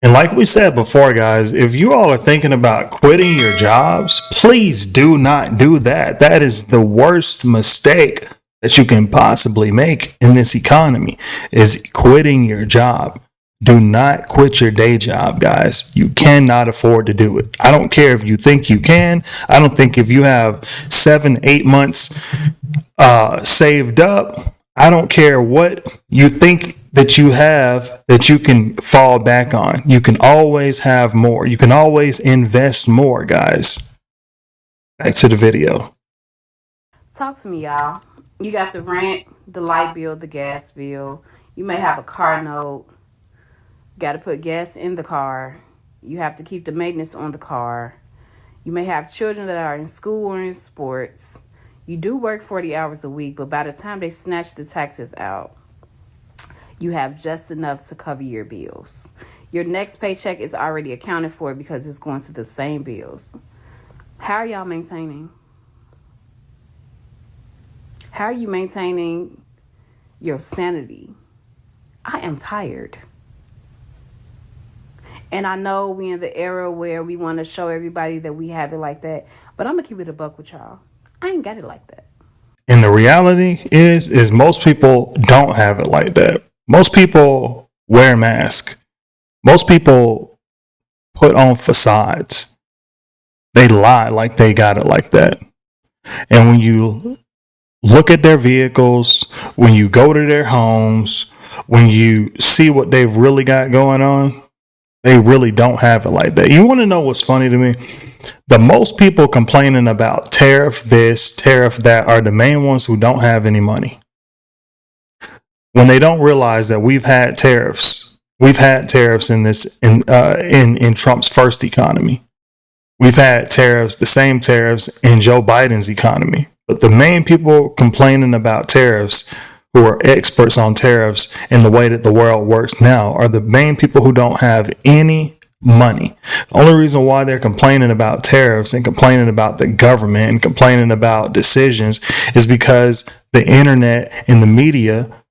And like we said before, guys, if you all are thinking about quitting your jobs, please do not do that. That is the worst mistake that you can possibly make in this economy is quitting your job. Do not quit your day job, guys. You cannot afford to do it. I don't care if you think you can. I don't think if you have 7, 8 months saved up. I don't care what you think that you have that you can fall back on. You can always have more. You can always invest more, guys. Back to the video. Talk to me, y'all. You got the rent, the light bill, the gas bill. You may have a car note. Got to put gas in the car. You have to keep the maintenance on the car. You may have children that are in school or in sports. You do work 40 hours a week, but by the time they snatch the taxes out, you have just enough to cover your bills. Your next paycheck is already accounted for because it's going to the same bills. How are y'all maintaining? How are you maintaining your sanity? I am tired. And I know we in the era where we want to show everybody that we have it like that, but I'm gonna keep it a buck with y'all. I ain't got it like that. And the reality is most people don't have it like that. Most people wear masks. Most people put on facades. They lie like they got it like that. And when you look at their vehicles, when you go to their homes, when you see what they've really got going on, they really don't have it like that. You want to know what's funny to me? The most people complaining about tariff this, tariff that are the main ones who don't have any money. When they don't realize that we've had tariffs in this in Trump's first economy. We've had tariffs, the same tariffs in Joe Biden's economy. But the main people complaining about tariffs, who are experts on tariffs and the way that the world works now, are the main people who don't have any money. The only reason why they're complaining about tariffs and complaining about the government and complaining about decisions is because the internet and the media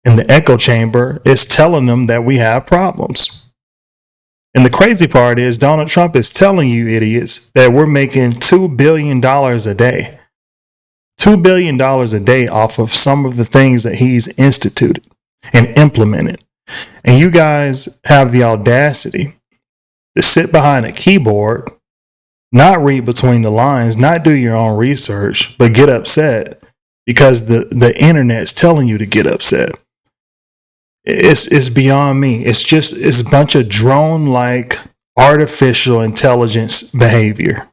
and the echo chamber is telling them that we have problems. And the crazy part is Donald Trump is telling you idiots that we're making $2 billion a day. $2 billion a day off of some of the things that he's instituted and implemented. And you guys have the audacity to sit behind a keyboard, not read between the lines, not do your own research, but get upset because the internet's telling you to get upset. It's beyond me. It's a bunch of drone-like artificial intelligence behavior.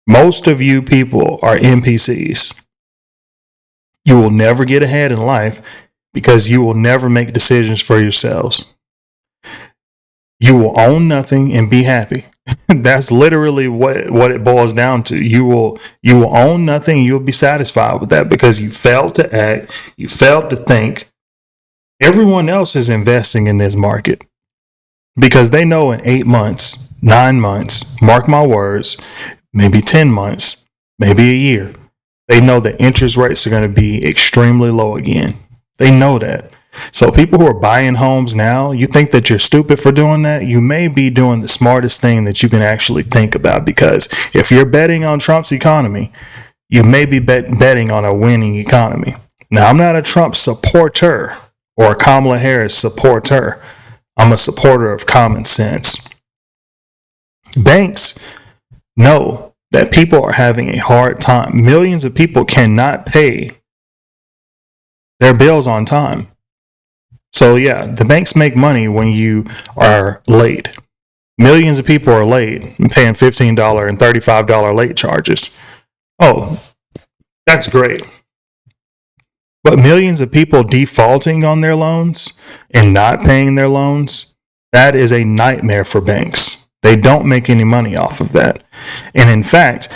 Most of you people are NPCs. You will never get ahead in life because you will never make decisions for yourselves. You will own nothing and be happy. That's literally what it boils down to. You will own nothing and you'll be satisfied with that because you failed to act, you failed to think. Everyone else is investing in this market because they know in 8 months, 9 months, mark my words, maybe 10 months, maybe a year, they know the interest rates are going to be extremely low again. They know that. So people who are buying homes now, you think that you're stupid for doing that? You may be doing the smartest thing that you can actually think about, because if you're betting on Trump's economy, you may be betting on a winning economy. Now, I'm not a Trump supporter or a Kamala Harris supporter. I'm a supporter of common sense. Banks know that people are having a hard time. Millions of people cannot pay their bills on time. So yeah, the banks make money when you are late. Millions of people are late and paying $15 and $35 late charges. Oh, that's great. But millions of people defaulting on their loans and not paying their loans, that is a nightmare for banks. They don't make any money off of that. And in fact,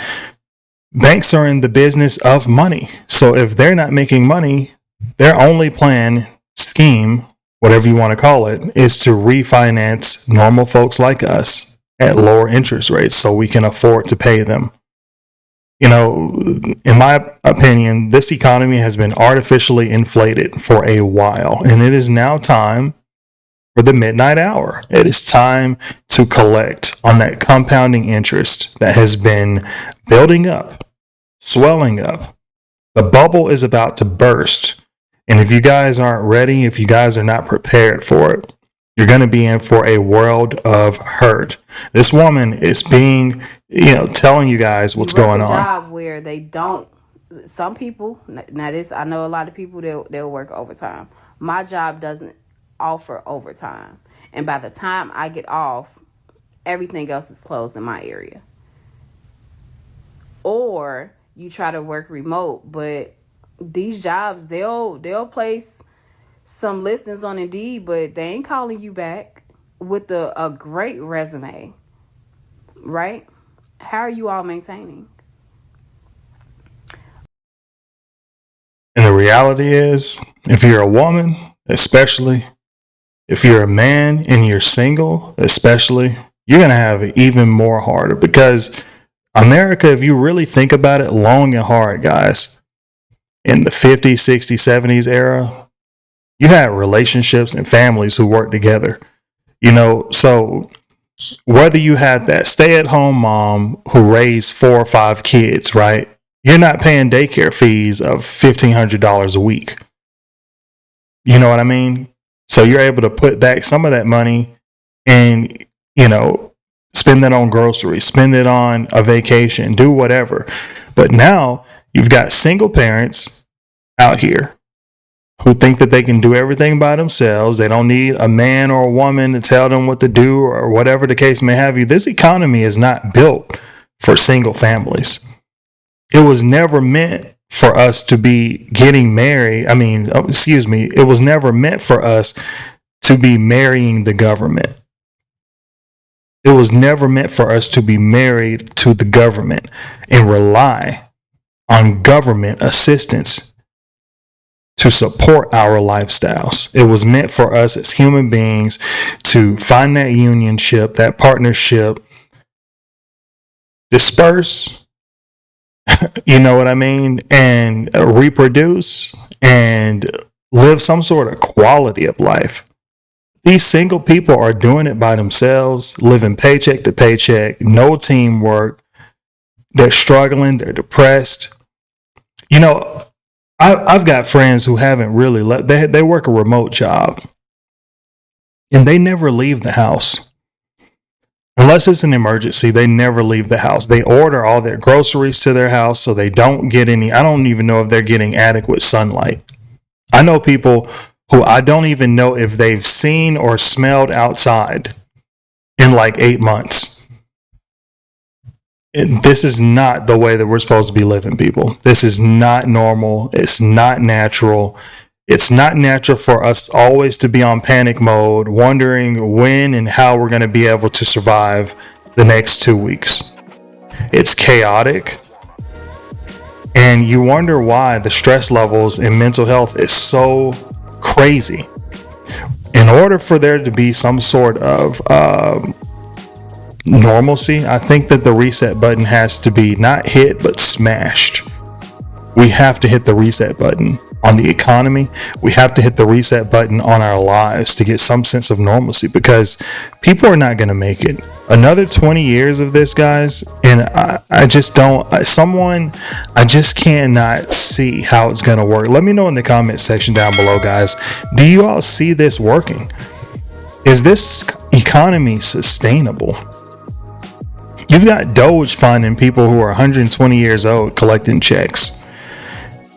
banks are in the business of money. So if they're not making money, their only plan, scheme, whatever you want to call it, is to refinance normal folks like us at lower interest rates so we can afford to pay them. You know, in my opinion, this economy has been artificially inflated for a while, and it is now time for the midnight hour. It is time to collect on that compounding interest that has been building up, swelling up. The bubble is about to burst. And if you guys aren't ready, if you guys are not prepared for it, you're going to be in for a world of hurt. This woman is being, telling you guys what's going on. Job where they don't. Some people, now this, I know a lot of people, they'll work overtime. My job doesn't offer overtime. And by the time I get off, everything else is closed in my area. Or you try to work remote, but these jobs, they'll place some listings on Indeed, but they ain't calling you back with a great resume, right? How are you all maintaining? And the reality is, if you're a woman, especially, if you're a man and you're single, especially, you're going to have it even more harder, because America, if you really think about it long and hard, guys, in the 50s, 60s, 70s era, you had relationships and families who worked together. So whether you had that stay-at-home mom who raised 4 or 5 kids, right? You're not paying daycare fees of $1,500 a week. You know what I mean? So you're able to put back some of that money and, spend it on groceries, spend it on a vacation, do whatever. But now you've got single parents out here who think that they can do everything by themselves. They don't need a man or a woman to tell them what to do or whatever the case may have you. This economy is not built for single families. It was never meant for us to be getting married. It was never meant for us to be marrying the government. It was never meant for us to be married to the government and rely on government assistance to support our lifestyles. It was meant for us as human beings to find that unionship, that partnership, disperse, you know what I mean, and reproduce and live some sort of quality of life. These single people are doing it by themselves, living paycheck to paycheck, no teamwork. They're struggling. They're depressed. I've got friends who haven't really they work a remote job and they never leave the house. Unless it's an emergency, they never leave the house. They order all their groceries to their house so they don't get I don't even know if they're getting adequate sunlight. I know people who I don't even know if they've seen or smelled outside in like 8 months. This is not the way that we're supposed to be living, people. This is not normal. It's not natural. It's not natural for us always to be on panic mode, wondering when and how we're going to be able to survive the next 2 weeks. It's chaotic. And you wonder why the stress levels in mental health is so crazy. In order for there to be some sort of normalcy, I think that the reset button has to be not hit, but smashed. We have to hit the reset button on the economy. We have to hit the reset button on our lives to get some sense of normalcy, because people are not going to make it. Another 20 years of this, guys, and I just cannot see how it's going to work. Let me know in the comment section down below, guys. Do you all see this working? Is this economy sustainable? You've got Doge funding people who are 120 years old collecting checks.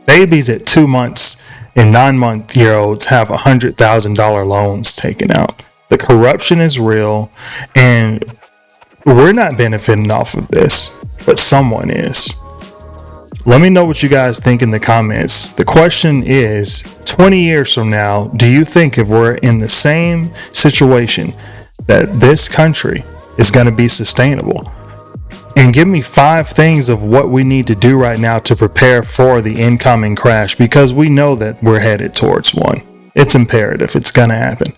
Babies at 2 months and 9-month-year-olds have $100,000 loans taken out. The corruption is real, and we're not benefiting off of this, but someone is. Let me know what you guys think in the comments. The question is, 20 years from now, do you think if we're in the same situation that this country is going to be sustainable? And give me 5 things of what we need to do right now to prepare for the incoming crash, because we know that we're headed towards one. It's imperative. It's going to happen.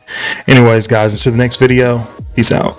Anyways, guys, until the next video, peace out.